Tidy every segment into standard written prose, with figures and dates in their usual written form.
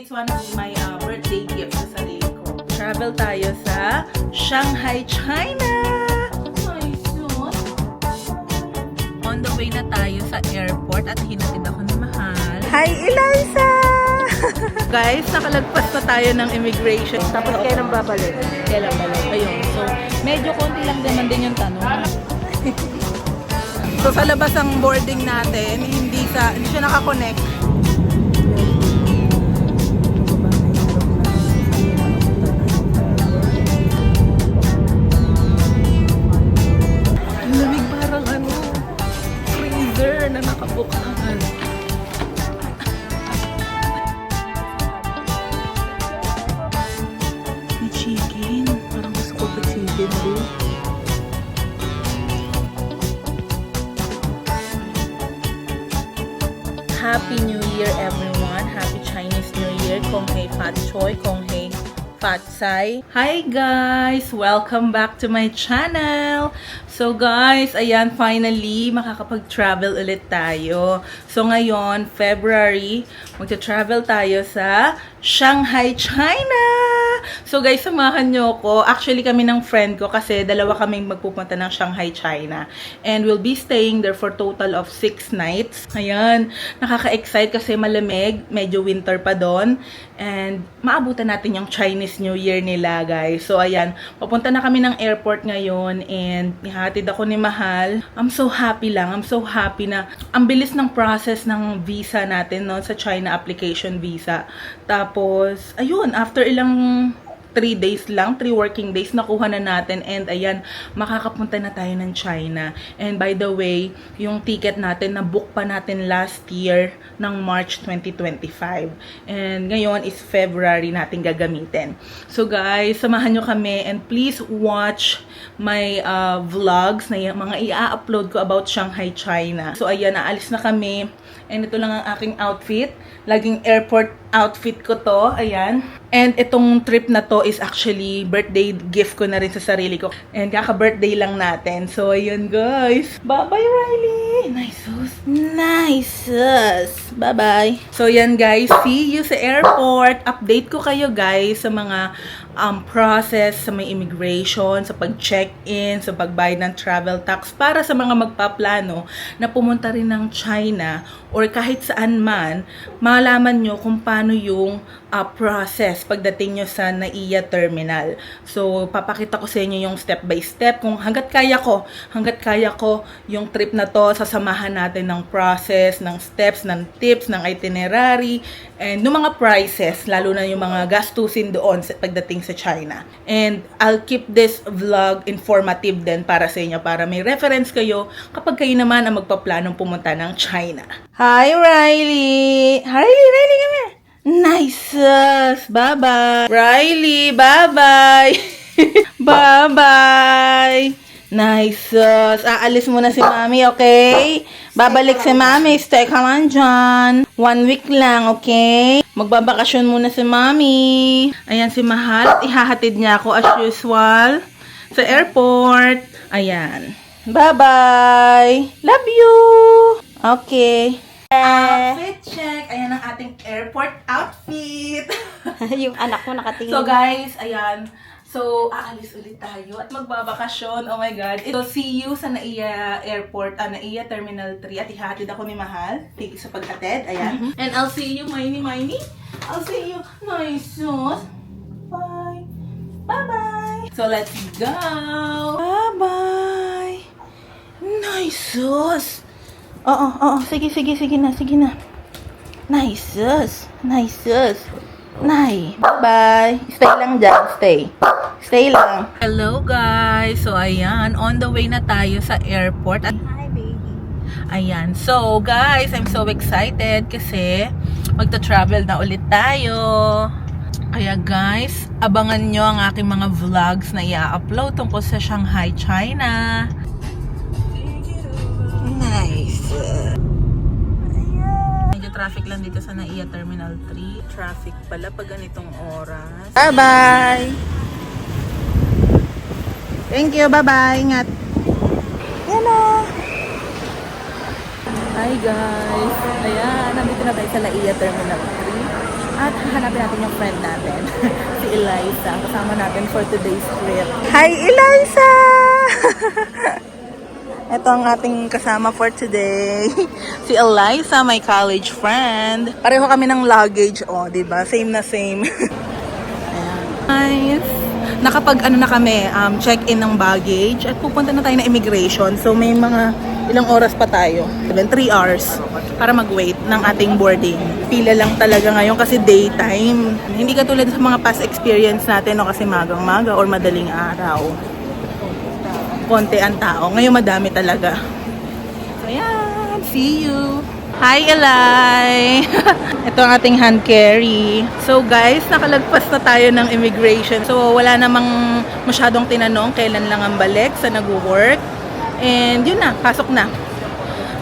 It's one of my birthday gifts sa sarili ko. Travel tayo sa Shanghai, China! Nice yun! On the way na tayo sa airport at hinatid ako ni Mahal. Hi, Eliza! Guys, nakalagpas na tayo ng immigration. Tapos kailan babalik? Kailan balik? Ayun. So, medyo konti lang naman din yung tanong. So, sa labas ang boarding natin, hindi siya nakakonect. Ang lamig, parang freezer na nakabukaan. May chicken. Parang gusto ko pa chicken din. Happy New Year, everyone! Happy Chinese New Year! Kong hei Fat Choi, Kong hei Fat Sai. Hi guys! Welcome back to my channel! So guys, ayan, finally, makakapag-travel ulit tayo. So ngayon, February, magta-travel tayo sa Shanghai, China! So guys, samahan nyo ko. Actually, kami ng friend ko kasi dalawa kaming magpupunta ng Shanghai, China. And we'll be staying there for total of 6 nights. Ayan, nakaka-excite kasi malamig. Medyo winter pa doon. And maabutan natin yung Chinese New Year nila, guys. So ayan, papunta na kami ng airport ngayon. And nihatid ako ni Mahal. I'm so happy lang. I'm so happy na ang bilis ng process ng visa natin, no, sa China application visa. Tapos, ayun, after ilang 3 days lang, 3 working days, nakuha na natin. And ayan, makakapunta na tayo ng China. And by the way, yung ticket natin, na-book pa natin last year ng March 2025. And ngayon is February natin gagamitin. So guys, samahan nyo kami and please watch my vlogs na mga i-upload ko about Shanghai, China. So ayan, naalis na kami. And ito lang ang aking outfit. Laging airport outfit ko to. Ayan. And itong trip na to is actually birthday gift ko na rin sa sarili ko. And kaka-birthday lang natin. So, ayun guys. Bye-bye, Riley! Nice. Nice. Bye-bye. So, yan guys. See you sa airport. Update ko kayo guys sa mga process sa may immigration, sa pag-check-in, sa pagbayad ng travel tax para sa mga magpaplano na pumunta rin ng China or kahit saan man, malaman nyo kung paano yung process pagdating nyo sa NAIA terminal. So, papakita ko sa inyo yung step by step kung hanggat kaya ko yung trip na to, sasamahan natin ng process, ng steps, ng tips, ng itinerary, and yung mga prices, lalo na yung mga gastusin doon sa pagdating sa China. And I'll keep this vlog informative din para sa inyo, para may reference kayo kapag kayo naman ang magpaplanong pumunta ng China. Hi, Riley! Riley, come here! Nice! Bye-bye! Riley, bye-bye! Bye-bye! Nice! Aalis muna si Mami, okay? Babalik si Mami. Stay ka lang dyan. 1 week lang, okay? Magbabakasyon muna si Mami. Ayan si Mahal. Ihahatid niya ako as usual sa airport. Ayan. Bye-bye! Love you! Okay. Outfit check. Ayan ang ating airport outfit. Yung anak mo nakatingin. So guys, ayan. So, aalis ulit tayo at magbabakasyon. Oh my God. So, see you sa NAIA Airport, NAIA Terminal 3. At ihatid ako ni Mahal. Thank you sa paghatid. Ayan. And I'll see you, Miney. I'll see you. Nice. Bye. Bye-bye. So, let's go. Bye-bye. Nice. Oo. Sige na. Nice. Bye-bye. Stay lang dyan. Stay lang. Hello guys. So ayan, on the way na tayo sa airport. Hi, baby. Ayan. So guys, I'm so excited kasi magta-travel na ulit tayo. Kaya guys, abangan nyo ang aking mga vlogs na i-upload tungkol sa Shanghai, China. Nice. Traffic lang dito sa NAIA Terminal 3. Traffic pala pag ganitong oras. Bye-bye! Thank you, bye-bye! Ingat! Hello! Hi guys! Ayan, nandito na tayo sa NAIA Terminal 3. At hanapin natin yung friend natin, si Eliza. Kasama natin for today's trip. Hi, Eliza! Ito ang ating kasama for today. Si Eliza, my college friend. Pareho kami ng luggage. Oh, diba? Same na same. Ayan. Nice. Nakapag na kami, check-in ng baggage at pupunta na tayo na immigration. So may mga ilang oras pa tayo. 3 hours para mag-wait ng ating boarding. Pila lang talaga ngayon kasi daytime. Hindi katulad sa mga past experience natin, no, kasi magang-maga or madaling araw. Konti ang tao. Ngayon madami talaga. So ayan, see you! Hi, Eli! Ito ang ating hand carry. So guys, nakalagpas na tayo ng immigration. So wala namang masyadong tinanong kailan lang ang balik sa nag-work. And yun na, pasok na.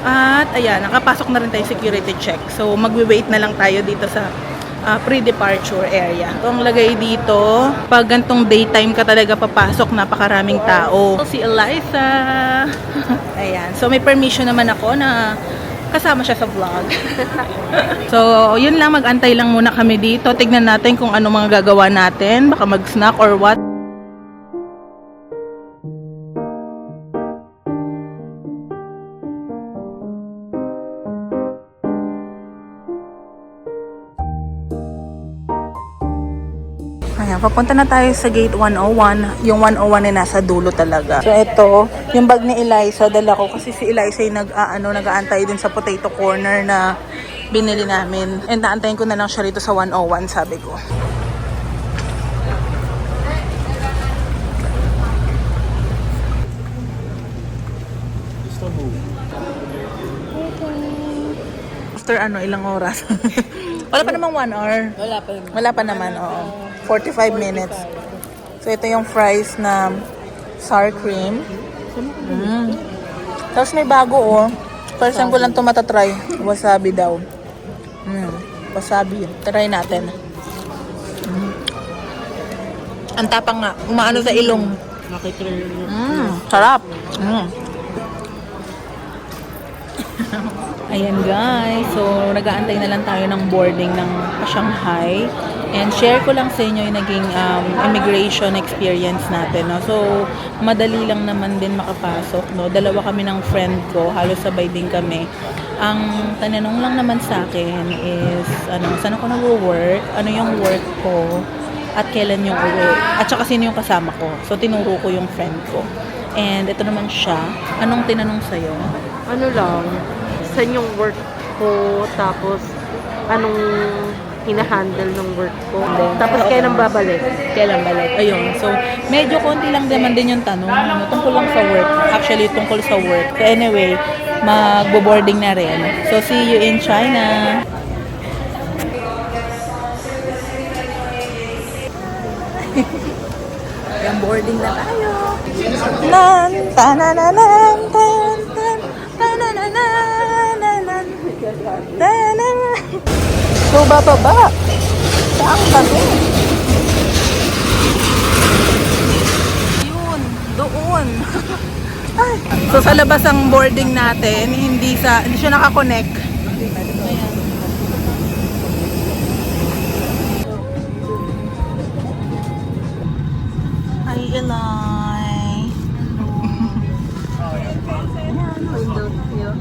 At ayan, nakapasok na rin tayo security check. So magwe-wait na lang tayo dito sa pre-departure area. Ito ang lagay dito. Pag gantong daytime ka talaga papasok, napakaraming tao. So, si Eliza. Ayan. So may permission naman ako na kasama siya sa vlog. So, yun lang, mag-antay lang muna kami dito. Tignan natin kung ano mga gagawa natin. Baka mag-snack or what. Ayan, papunta na tayo sa gate 101. Yung 101 ay nasa dulo talaga. So ito, yung bag ni Eliza, dala ko kasi si Eliza ay nag-aantay din sa potato corner na binili namin. And naantayin ko na lang siya rito sa 101, sabi ko. After ilang oras? Wala pa namang 1 hour. Wala pa naman, oo. 45 minutes. So, ito yung fries na sour cream. Tapos may bago, oh. First time ko lang ito matatry. Wasabi daw. Wasabi. Try natin. Ang tapang nga. Umaano sa ilong. Sarap. Ayan guys, so nag-aantay na lang tayo ng boarding ng Shanghai. And share ko lang sa inyo yung naging immigration experience natin. No? So, madali lang naman din makapasok. No? Dalawa kami ng friend ko, halos sabay din kami. Ang tanong lang naman sa akin is, saan ako nag-work, ano yung work ko, at kailan yung uwi, at saka sino yung kasama ko. So, tinuro ko yung friend ko. And ito naman siya. Anong tinanong sa'yo? Ano lang, saan yung work ko, tapos anong hinahandle ng work ko. Tapos kailan babalik? Kailan balik? Ayun. So, medyo konti lang naman din yung tanong. Tungkol lang sa work. Actually, tungkol sa work. So, anyway, magbo-boarding na rin. So, see you in China. Yung boarding na tayo. Nan, tanananan, tan, tan, tanananan, tanan. So, bababa. Saan kami? Yun, doon. Ay. So, sa labas ang boarding natin, hindi siya nakakonect. Hi, Eli. Window view.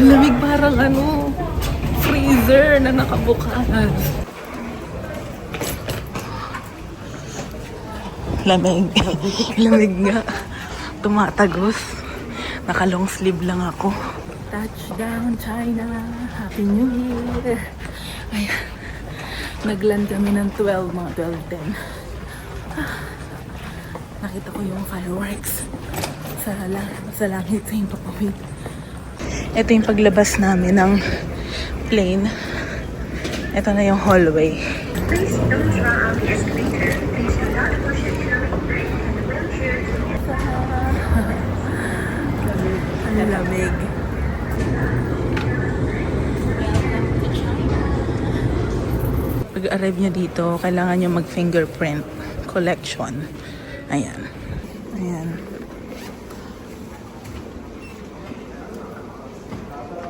Ang lamig, parang ano, freezer na nakabukas. Lamig. Lamig nga. Tumatagos. Naka-long sleeve lang ako. Touchdown, China. Happy New Year. Ayan. Nagland kami ng 12, mga 12:10. Nakita ko yung fireworks sa langit sa papawid. Ito yung paglabas namin ng plane. Ito na yung hallway. Please don't draw out the escalator. Please do not push it to the brake and the wheelchair. Ang lamig. Pag-arrive nyo dito, kailangan nyo mag-fingerprint collection. Ayan. Ayan.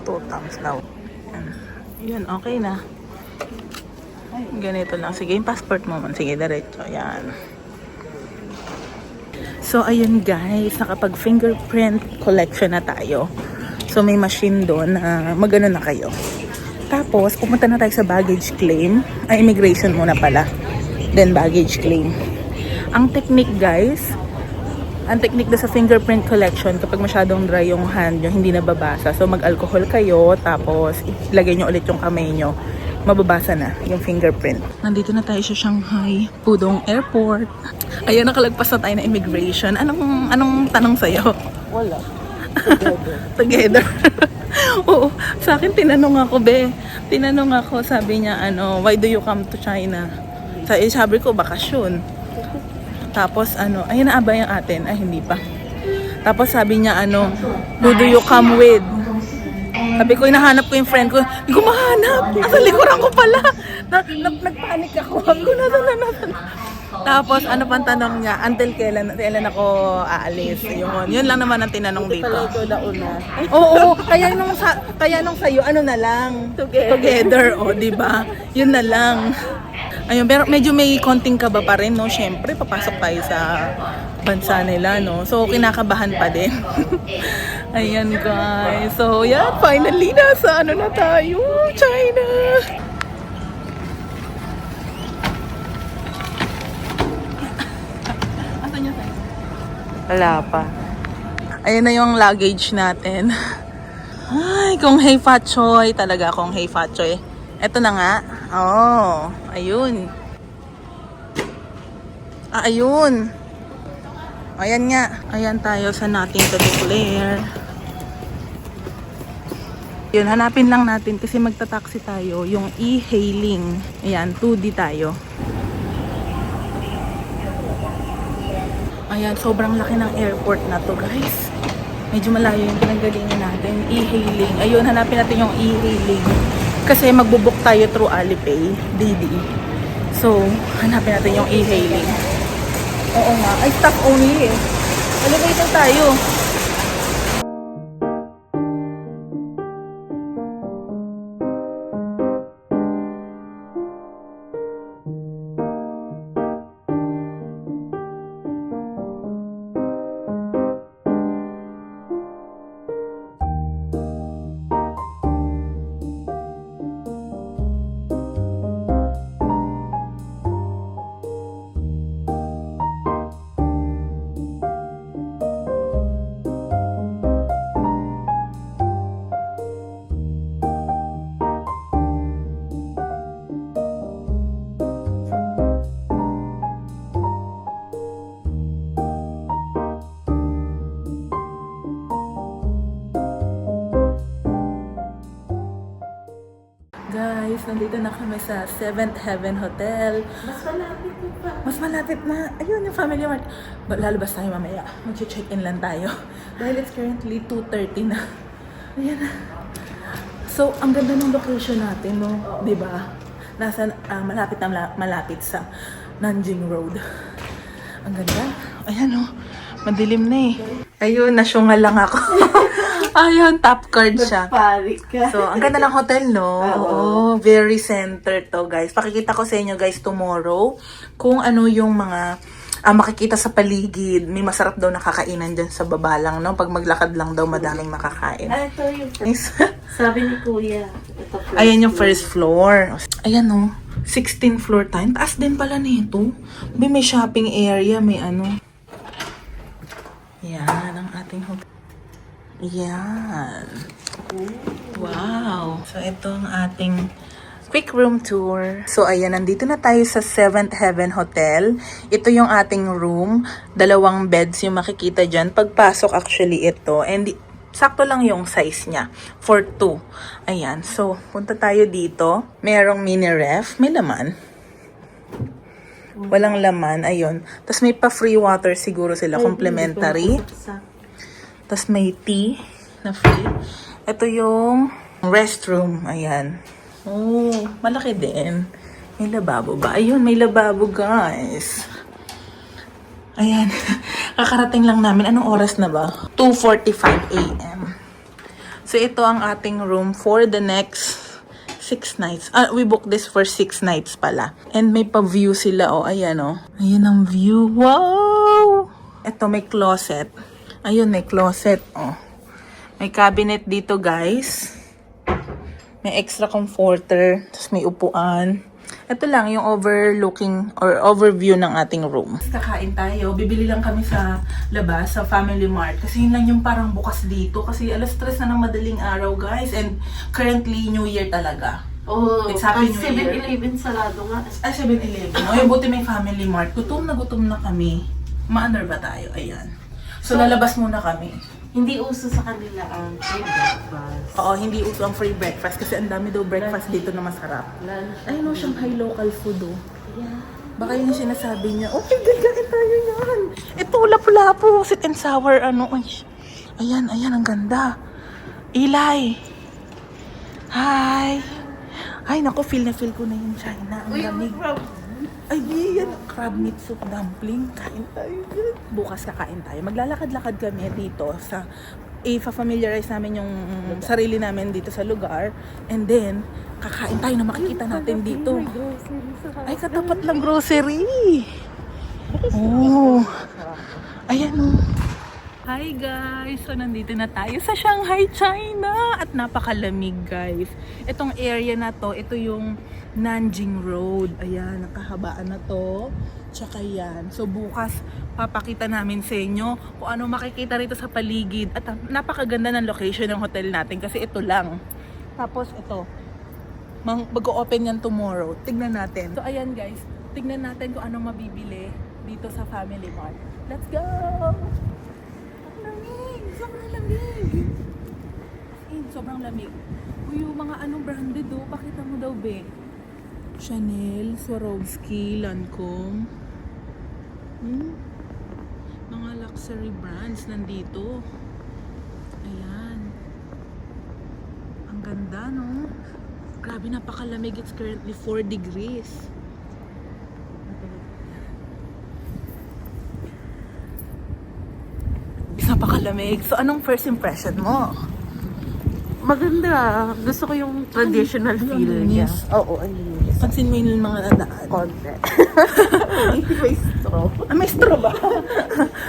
2 thumbs daw. Ayan. Yun, okay na. Ganito lang. Sige, yung passport mo man. Sige, diretso. Ayan. So, ayun guys. Nakapag-fingerprint collection na tayo. So, may machine doon na magano na kayo. Tapos, pumunta na tayo sa baggage claim. Ay, immigration muna pala. Then, baggage claim. Ang technique guys, ang technique na sa fingerprint collection, kapag masyadong dry yung hand nyo, hindi nababasa. So, mag-alcohol kayo, tapos ilagay nyo ulit yung kamay nyo. Mababasa na yung fingerprint. Nandito na tayo sa Shanghai Pudong Airport. Ayun, nakalagpas na tayo na immigration. Anong tanong sa'yo? Wala. Together. Oo, sa akin tinanong ako, Tinanong ako, sabi niya, why do you come to China? Sabi ko, bakasyon. Tapos, ayun na aba yung atin. Ay, hindi pa. Tapos sabi niya, who do you come with? Sabi ko, hinahanap ko yung friend ko. Hindi ko mahanap. Asa likuran ko pala. Nagpanik ako. Sabi ko, nasan. Tapos, pang tanong niya, until kailan ako aalis? Yun lang naman ang tinanong dito. Pala ito nauna. Oo, kaya nung sa'yo, na lang? Together, di ba? Yun na lang. Ayun, pero medyo may konting kaba pa rin, no? Siyempre, papasok tayo sa bansa nila, no? So, kinakabahan pa din. Ayan, guys. So, yan, finally, nasa na tayo? China! Wala pa. Ayan na yung luggage natin. Ay, kung hey Fat Choy. Talaga kung hey Fat Choy. Ito na nga. Oh, ayun. Ayun. Ayan nga. Ayan tayo sa Nothing to Declare. Yun, hanapin lang natin kasi magta-taxi tayo. Yung e-hailing. Ayan, 2D tayo. Ayan, sobrang laki ng airport na to, guys. Medyo malayo yung pinanggalingan natin. E-hailing. Ayun, hanapin natin yung e-hailing. Kasi magbubook tayo through Alipay, DD. So, hanapin natin yung e-hailing. Oo nga. Ay, staff only eh. Elevator tayo. Guys, nandito na kami sa 7th Heaven Hotel. Mas malapit mo pa. Mas malapit na. Ayun, yung Family Mart. Lalabas tayo mamaya. Mag-check-in lang tayo. Dahil it's currently 2:30 na. Ayan na. So, ang ganda ng location natin, no? Diba? Nasa, malapit sa Nanjing Road. Ang ganda. Ayan, no? Madilim na eh. Ayun, nasyungal lang ako. Ayun, top card siya. Parik ka. So, ang ganda ng hotel, no? Oo, very centered to, guys. Pakikita ko sa inyo, guys, tomorrow kung ano yung mga makikita sa paligid. May masarap daw nakakainan dyan sa baba lang, no? Pag maglakad lang daw, madaming makakain. Ito yung Nice. sabi ni Kuya. Ito, Ayan yung first floor. Ayan, no? 16th floor tayo. Taas din pala nito. May shopping area, may ano. Yan, ang ating hotel. Yan. Wow. So, ito ang ating quick room tour. So, ayan, nandito na tayo sa 7th Heaven Hotel. Ito yung ating room. 2 beds yung makikita dyan. Pagpasok, actually, ito. And sakto lang yung size niya. For 2. Ayan. So, punta tayo dito. Merong mini ref. May laman. Walang laman. Ayun. Tapos may pa-free water siguro sila. Complimentary. Tapos may tea na free. Ito yung restroom. Ayan. Oh, malaki din. May lababo ba? Ayun, may lababo, guys. Ayan. Kakarating lang namin. Anong oras na ba? 2:45 a.m. So, ito ang ating room for the next 6 nights. We booked this for 6 nights pala. And may pa-view sila. Oh, ayan, oh. Ayan ang view. Wow! Ito, may closet. Ayun, may closet. Oh. May cabinet dito, guys. May extra comforter. Tapos may upuan. Ito lang yung overlooking or overview ng ating room. Kakain tayo. Bibili lang kami sa labas, sa Family Mart. Kasi yun lang yung parang bukas dito. Kasi alas 3 na ng madaling araw, guys. And currently, New Year talaga. Oh, It's Happy New Year. 7-Eleven sarado nga. Ay, 7-Eleven. Ay, buti may Family Mart. Gutom na kami. Maandar ba tayo? Ayan. So, lalabas muna kami. Hindi uso sa kanila ang free breakfast. Oo, hindi uso ang free breakfast kasi ang dami daw breakfast dito na masarap. Ay, no, Shanghai local food, oh. Yeah. Baka yung sinasabi niya, okay, gagawin tayo yan. Ito, lapu-lapu, sweet and sour, ano. Ay, ayan, ang ganda. Eli. Hi. Ay, naku, feel ko na yung China. Ang lamig. Ay, yan. Crab meat soup dumpling. Kain tayo yan. Bukas kakain tayo. Maglalakad-lakad kami dito sa i-familiarize namin yung sarili namin dito sa lugar. And then, kakain tayo na makikita natin dito. Ay, katapat lang grocery. Oh. Ayan, oh. Hi guys! So, nandito na tayo sa Shanghai, China. At napakalamig, guys. Itong area na to, ito yung Nanjing Road. Ayan, nakahabaan na to. Tsaka yan. So, bukas, papakita namin sa inyo kung ano makikita rito sa paligid. At napakaganda ng location ng hotel natin kasi ito lang. Tapos, ito. Mag-open yan tomorrow. Tignan natin. So, ayan guys. Tignan natin kung anong mabibili dito sa Family Mart. Let's go! Sobrang lamig. Sobrang lamig. Uy, yung mga anong branded do, pakita mo daw, be. Chanel, Swarovski, Lancome. Mga luxury brands nandito. Ayan. Ang ganda, no? Grabe, napakalamig. It's currently 4 degrees. Napakalamig. So, anong first impression mo? Maganda. Gusto ko yung traditional feel niya. Oo, ang linis. Pansin mo yung mga nadaan. Konti. May straw. May straw ba?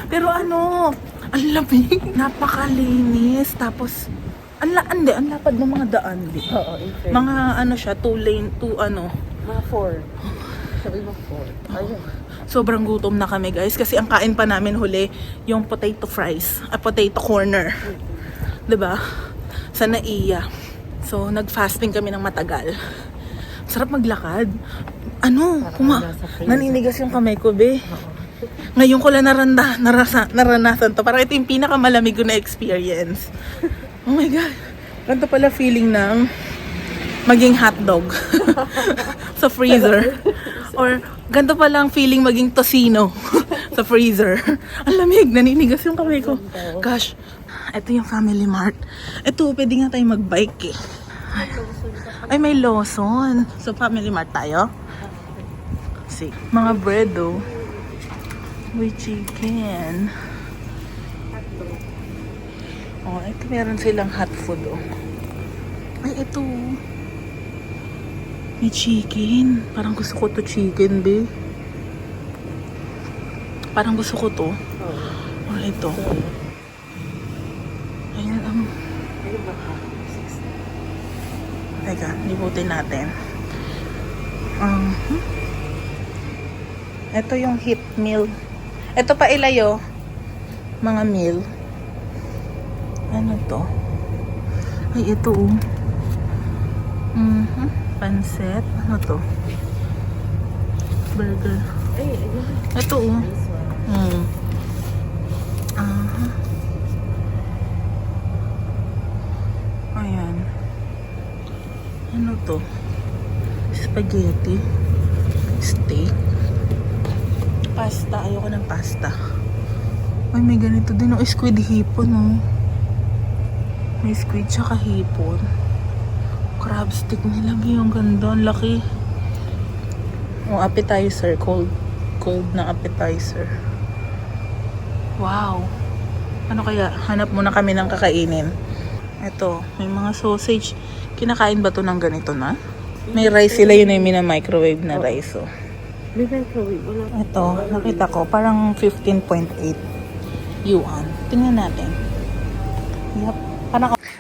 Pero ano, ang lamig. Napakalinis. Tapos, ang lapad ng mga daan. Oo, in fact. Mga ano siya, 2 lane, 2 ano. Mga 4. Sabi mo 4. Ayun. Sobrang gutom na kami, guys. Kasi ang kain pa namin huli, yung potato fries. Potato corner. 'Di ba? Sa Naiya. So, nag-fasting kami ng matagal. Sarap maglakad. Ano? Naninigas yung kamay ko, be. Ngayon ko lang naranasan to. Parang ito yung pinakamalamig ko na experience. Oh my God. Ganito pala feeling ng maging hotdog sa freezer. Or ganito pala ang feeling maging tocino sa freezer. Ang lamig. Naninigas yung kamay ko. Gosh. Ito yung Family Mart. Ito, pwede nga tayo mag-bike eh. Ay, may Lawson. So, Family Mart tayo. See, mga bread oh. With chicken. Oh, ito meron silang hot food oh. Ay, ito. May chicken. Parang gusto ko to chicken, be. Parang gusto ko to. Or ito. Ayan, teka, libutin natin. Ito yung hip meal. Ito pa ilayo. Mga meal. Ano to? Ay, ito Pansit. Ano to? Burger. Ito Ayan. Ano to? Spaghetti. Steak. Pasta. Ayoko ng pasta. Ay, may ganito din. Squid hipon, May squid tsaka hipon. Crab stick nilagay. Yung ganda. Ang laki. Appetizer. Cold na appetizer. Wow. Ano kaya? Hanap muna kami ng kakainin. Ito. May mga sausage. Kinakain ba to ng ganito na? May rice sila. Yun na yung mina-microwave na rice. May microwave. Wala. Ito. Nakita ko. Parang 15.8 yuan. Tingnan natin. Yep.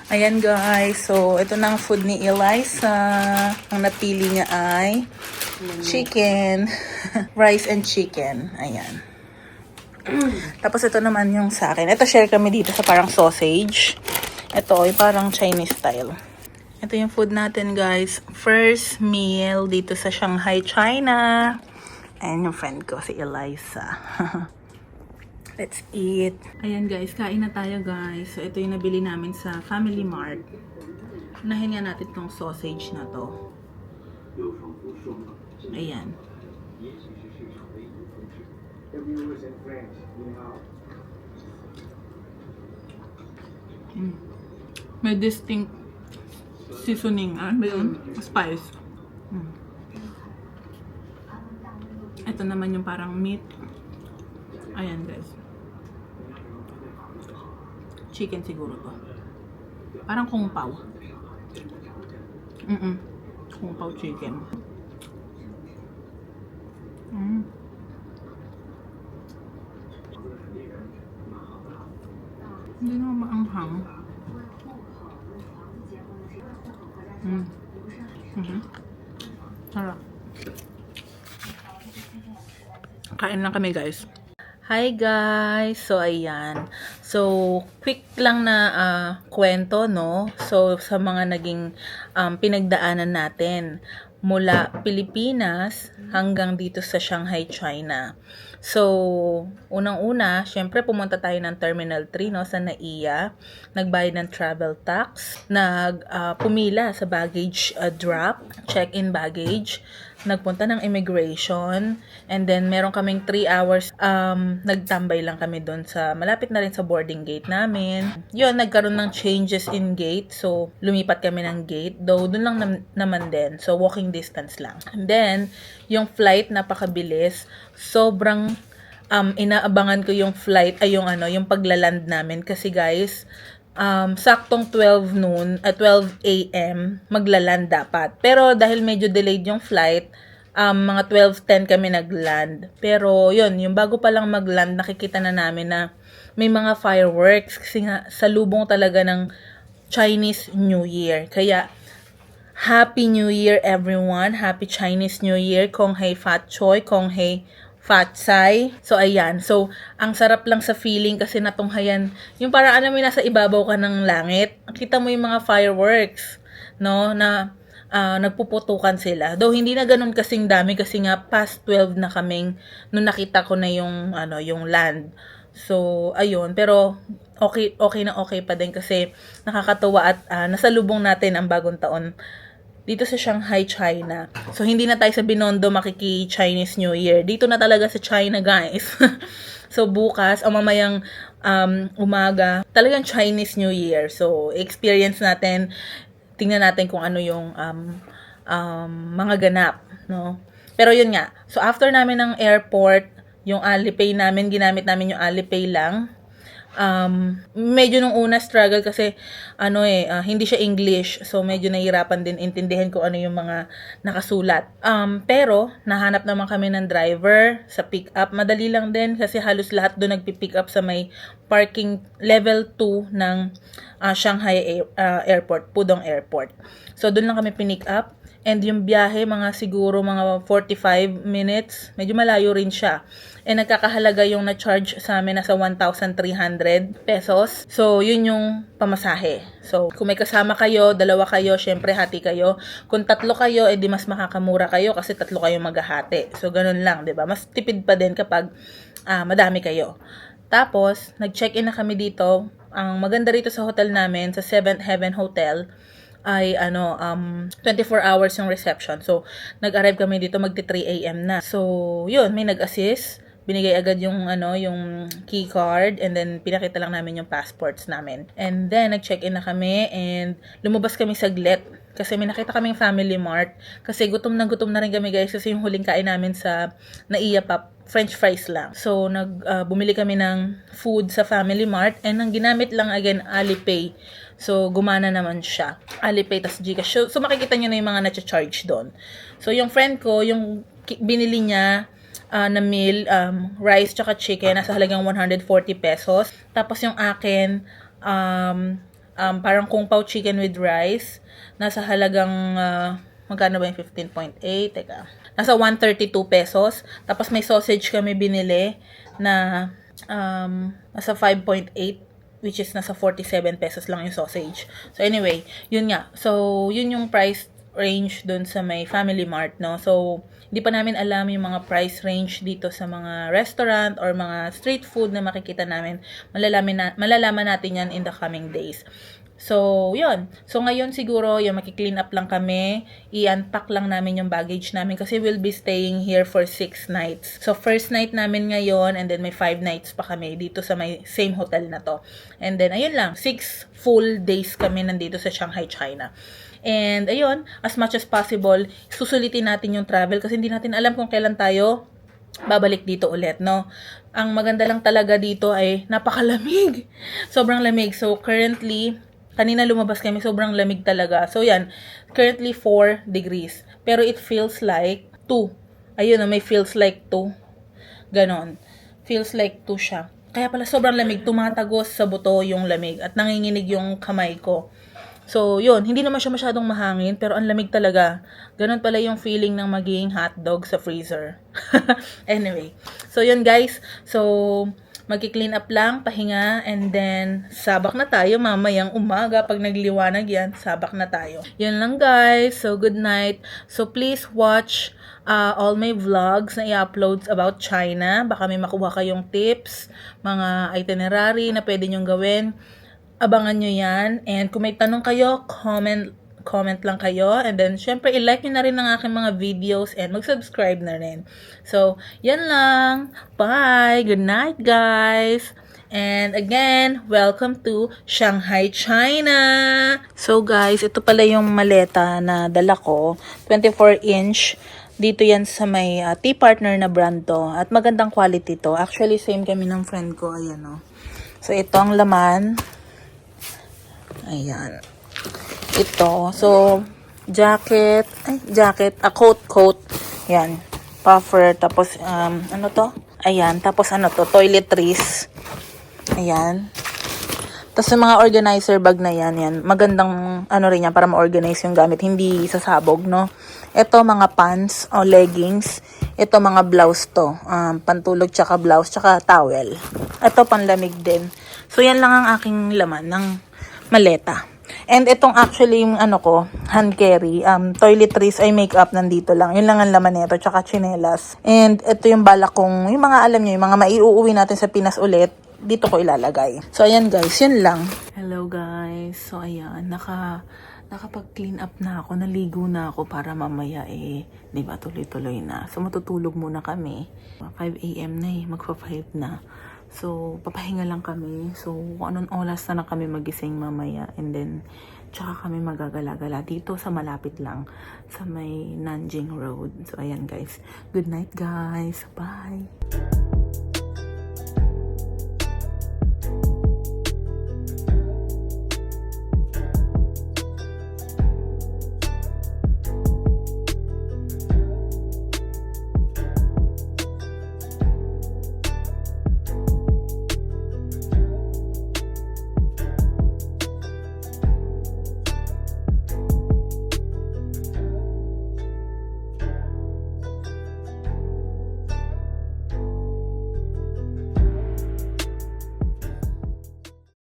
Ayan guys, so ito na ang food ni Eliza. Ang napili niya ay chicken, rice and chicken. Ayan. Tapos ito naman yung sa akin. Ito share kami dito sa parang sausage. Ito ay parang Chinese style. Ito yung food natin guys. First meal dito sa Shanghai, China. Ayan yung friend ko, si Eliza. Let's eat. Ayan guys, kain na tayo guys. So ito yung nabili namin sa Family Mart. Unahin nga natin tong sausage na to. Ayan. May distinct seasoning. Ano ba yun? Spice. Ito naman yung parang meat. Ayan guys. Chicken siguro to. Parang kung pao. Kung pao chicken. Hindi naman maanghang. Sarap. Kain lang kami guys. Hi guys! So, ayan. So, quick lang na kwento, no? So, sa mga naging pinagdaanan natin mula Pilipinas hanggang dito sa Shanghai, China. So, unang-una, syempre pumunta tayo ng Terminal 3, no, sa NAIA. Nagbayad ng travel tax. Pumila sa baggage drop, check-in baggage. Nagpunta ng immigration. And then, meron kaming 3 hours. Nagtambay lang kami doon sa, malapit na rin sa boarding gate namin. Yun, nagkaroon ng changes in gate. So, lumipat kami ng gate. Though, doon lang naman din. So, walking distance lang. And then, yung flight, napakabilis. Sobrang inaabangan ko yung flight, yung paglaland namin. Kasi guys, saktong 12 a.m. maglaland dapat. Pero dahil medyo delayed yung flight, mga 12:10 kami nagland. Pero yun, yung bago pa lang magland, nakikita na namin na may mga fireworks. Kasi nga, salubong talaga ng Chinese New Year. Kaya, Happy New Year everyone! Happy Chinese New Year! Kong hei fat choi, kong hei fat sai. So, ayan. So, ang sarap lang sa feeling kasi natunghayan. Yung parang may nasa ibabaw ka ng langit. Kita mo yung mga fireworks, no? Na nagpuputukan sila. Though, hindi na ganun kasing dami kasi nga past 12 na kaming nung nakita ko na yung, yung land. So, ayun. Pero, okay na okay pa din kasi nakakatuwa at nasalubong natin ang bagong taon dito sa Shanghai, China. So, hindi na tayo sa Binondo makiki-Chinese New Year. Dito na talaga sa China, guys. So, bukas o mamayang umaga, talagang Chinese New Year. So, experience natin, tingnan natin kung ano yung mga ganap, no? Pero yun nga. So, after namin ng airport, yung Alipay namin, ginamit namin yung Alipay lang. Medyo nung una struggle kasi hindi siya English, so medyo nahihirapan din intindihan ko ano yung mga nakasulat. Pero nahanap naman kami ng driver sa pick up. Madali lang din kasi halos lahat doon nagpi-pick up sa may parking level 2 ng Shanghai Airport, Pudong Airport. So doon lang kami pinick up. And yung biyahe, siguro mga 45 minutes. Medyo malayo rin siya. And nagkakahalaga yung na-charge sa amin nasa 1,300 pesos. So, yun yung pamasahe. So, kung may kasama kayo, dalawa kayo, syempre hati kayo. Kung tatlo kayo, edi mas makakamura kayo kasi tatlo kayo maghahati. So, ganun lang, 'di ba? Mas tipid pa din kapag madami kayo. Tapos, nag-check-in na kami dito. Ang maganda rito sa hotel namin, sa Seventh Heaven Hotel, ay 24 hours yung reception. So, nag-arrive kami dito magti 3 AM na. So, yun, may nag-assist. Binigay agad yung yung key card and then pinakita lang namin yung passports namin. And then nag-check-in na kami and lumabas kami saglit kasi may nakita kaming Family Mart kasi gutom na rin kami guys kasi yung huling kain namin sa Naiya Pop French fries lang. So bumili kami ng food sa Family Mart and ang ginamit lang again Alipay. So gumana naman siya. Alipay tas GCash. So makikita niyo na yung mga na-charge doon. So yung friend ko, yung binili niya na meal, rice tsaka chicken, nasa halagang 140 pesos. Tapos yung akin, parang kung pao chicken with rice, nasa halagang, magkano ba yung 15.8? Teka, nasa 132 pesos. Tapos may sausage kami binili na nasa 5.8, which is nasa 47 pesos lang yung sausage. So anyway, yun nga. So, yun yung price range dun sa may Family Mart, no? So, hindi pa namin alam yung mga price range dito sa mga restaurant or mga street food na makikita namin. Malalaman natin yan in the coming days. So, yun. So, ngayon siguro, yung makiklean up lang kami. I-unpack lang namin yung baggage namin kasi we'll be staying here for 6 nights. So, first night namin ngayon and then may 5 nights pa kami dito sa may same hotel na to. And then, ayun lang. 6 full days kami nandito sa Shanghai, China. And ayun, as much as possible, susulitin natin yung travel kasi hindi natin alam kung kailan tayo babalik dito ulit, no? Ang maganda lang talaga dito ay napakalamig. Sobrang lamig. So, currently, kanina lumabas kami, sobrang lamig talaga. So, yan, currently 4 degrees. Pero it feels like 2. Ayun, may feels like 2. Ganon. Feels like 2 siya. Kaya pala sobrang lamig, tumatagos sa buto yung lamig at nanginginig yung kamay ko. So, yun, hindi naman siya masyadong mahangin, pero ang lamig talaga. Ganon pala yung feeling ng magiging hotdog sa freezer. Anyway, so yun guys. So, magki-clean up lang, pahinga, and then sabak na tayo mamayang umaga. Pag nagliwanag yan, sabak na tayo. Yun lang guys. So, good night. So, please watch all my vlogs na i-uploads about China. Baka may makuha kayong tips, mga itinerary na pwede nyong gawin. Abangan nyo yan. And kung may tanong kayo, comment lang kayo. And then, syempre, i-like nyo na rin ang aking mga videos and mag-subscribe na rin. So, yan lang. Bye! Good night, guys! And again, welcome to Shanghai, China! So, guys, ito pala yung maleta na dala ko. 24-inch. Dito yan sa may tea partner na brand to. At magandang quality to. Actually, same kami ng friend ko. Ayan, oh. So, ito ang laman. Ayan. Ito. So, jacket. Coat. Ayan. Puffer. Tapos, ano to? Ayan. Tapos, ano to? Toiletries. Ayan. Tapos, yung mga organizer bag na yan. Magandang, rin yan, para ma-organize yung gamit. Hindi sasabog, no? Ito, mga pants o leggings. Ito, mga blouse to. Pantulog, tsaka blouse, tsaka towel. Ito, panlamig din. So, yan lang ang aking laman ng maleta. And itong actually yung hand carry, toiletries ay makeup nandito lang. Yun lang ang laman nito, tsaka chinelas. And ito yung balak kong, yung mga alam nyo, yung mga maiuuwi natin sa Pinas ulit, dito ko ilalagay. So ayan guys, yun lang. Hello guys. So ayan, nakapag-clean up na ako, naligo na ako para mamaya diba, tuloy-tuloy na. So matutulog muna kami. 5 AM na magpa-5 na. So, papahinga lang kami. So, kung anong oras na kami magising mamaya. And then, tsaka kami magagala-gala dito sa malapit lang sa may Nanjing Road. So, ayan guys. Good night guys. Bye!